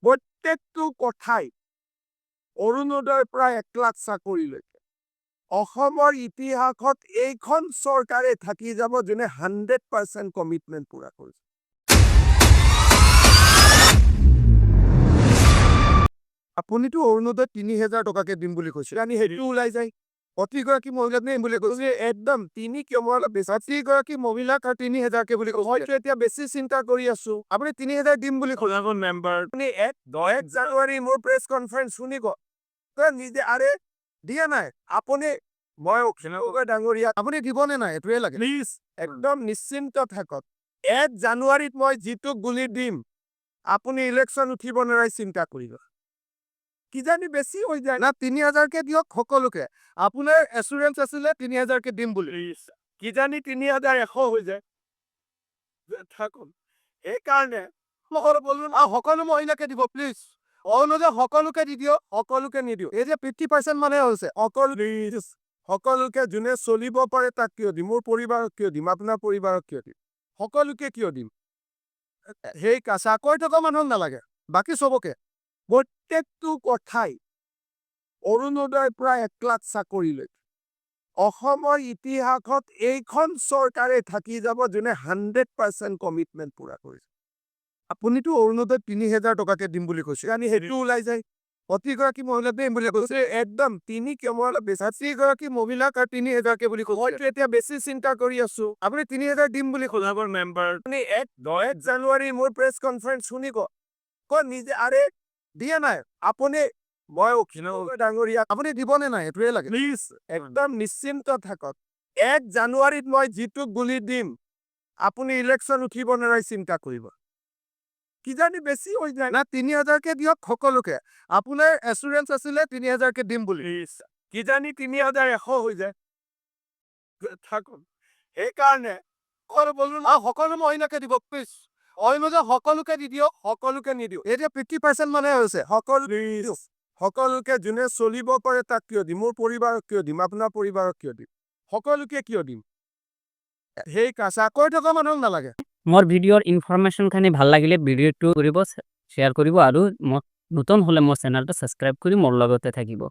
প্ৰত্যেকটো কথাই অৰুণোদয়ৰ পৰা 1 লাখ চাকৰিলৈকে অসমৰ ইতিহাসত এইখন চৰকাৰে থাকি যাব যোনে 100% কমিটমেন্ট পুৰা কৰিছে। আপুনিতো অৰুণোদয় 3000 টকাকে দিম বুলি কৈছে, আমি সেইটো ওলাই যায় প্ৰতিগৰাকী মহিলাক দিম বুলি কৈছে, একদম 3 কিয় মই অলপ বেছি প্ৰতিগৰাকী মহিলাক 3000 কে বুলি কৈছে। হয়তো এতিয়া বেছি চিন্তা কৰি আছো, আপুনি 3000 দিম বুলি কৈছে মেম্বাৰ। আপুনি 1 জানুৱাৰী মোৰ প্ৰেছ কনফাৰেন্স শুনিব, নিজে আৰে দিয়া নাই আপুনি, মই ডাঙৰীয়া আপুনি দিবনে নাই এইটোৱে লাগে প্লিজ একদম নিশ্চিন্ত থাকক। 1 জানুৱাৰীত মই যিটো গুলি দিম আপুনি ইলেকশ্যন উঠিব নোৱাৰে চিন্তা কৰিব। কিজানি বেছি হৈ যায় না, 3000 কে দিয়ক সকলোকে। আপোনাৰ এসুৰেন্স আছিলে 3000 কে দিম বুলি, কিজানি 3100 হৈ যায় থাকক। সেইকাৰণে সকলো মহিলাকে দিব প্লিজ, অৰুণোদয় সকলোকে দি দিয়ক, সকলোকে নিদিও। এই যে 50% মানে হৈছে সকলোকে যোনে চলিব পাৰে তাক কিয় দিম, মোৰ পৰিবাৰক কিয় দিম, আপোনাৰ পৰিবাৰক কিয় দিম, সকলোকে কিয় দিম। সেই চাকৰি থকা মানুহক নালাগে, বাকী চবকে। প্ৰত্যেকটো কথাই অৰুণোদয়ৰ পৰা 1 লাখ চাকৰিলৈকে অসমৰ ইতিহাসত এইখন চৰকাৰে থাকি যাব যোনে 100% কমিটমেন্ট পুৰা কৰিছে। আপুনিতো অৰুণোদয় 3000 টকাকে দিম বুলি কৈছে, আমি সেইটো ওলাই যায় প্ৰতিগৰাকী মহিলাক দিম বুলি কৈছে, একদম 3 কিয় মই অলপ বেছি প্ৰতিগৰাকী মহিলাক 3000 কে বুলি কৈছে। হয়তো এতিয়া বেছি চিন্তা কৰি আছো, আপুনি 3000 দিম বুলি কৈছে মেম্বাৰ। আপুনি 1 জানুৱাৰী মোৰ প্ৰেছ কনফাৰেন্স শুনিব, নিজে আৰে দিয়া নাই আপুনি, মই ডাঙৰীয়া আপুনি দিবনে নাই এইটোৱে লাগে প্লিজ একদম নিশ্চিন্ত থাকক। 1 জানুৱাৰীত মই যিটো গুলি দিম আপুনি ইলেকশ্যন উঠিব নোৱাৰে চিন্তা কৰিব। কিজানি বেছি হৈ যায় না, 3000 কে দিয়ক সকলোকে। আপোনাৰ এসুৰেন্স আছিলে 3000 কে দিম বুলি, কিজানি 3100 হৈ যায় থাকক। সেইকাৰণে সকলো মহিলাকে দিব প্লিজ, অৰুণোদয় সকলোকে দি দিয়ক, সকলোকে নিদিও। এতিয়া 50% মানে হৈছে সকলোকে যোনে চলিব পাৰে তাক কিয় দিম, মোৰ পৰিবাৰক কিয় দিম, আপোনাৰ পৰিবাৰক কিয় দিম, সকলোকে কিয় দিম। সেই চাকৰি থকা মানুহক নালাগে। মোৰ ভিডিঅ'ৰ ইনফৰমেশ্যনখিনি ভাল লাগিলে ভিডিঅ'টো কৰিব, শ্বেয়াৰ কৰিব আৰু নতুন হ'লে মোৰ চেনেলটো ছাবস্ক্ৰাইব কৰি মোৰ লগতে থাকিব।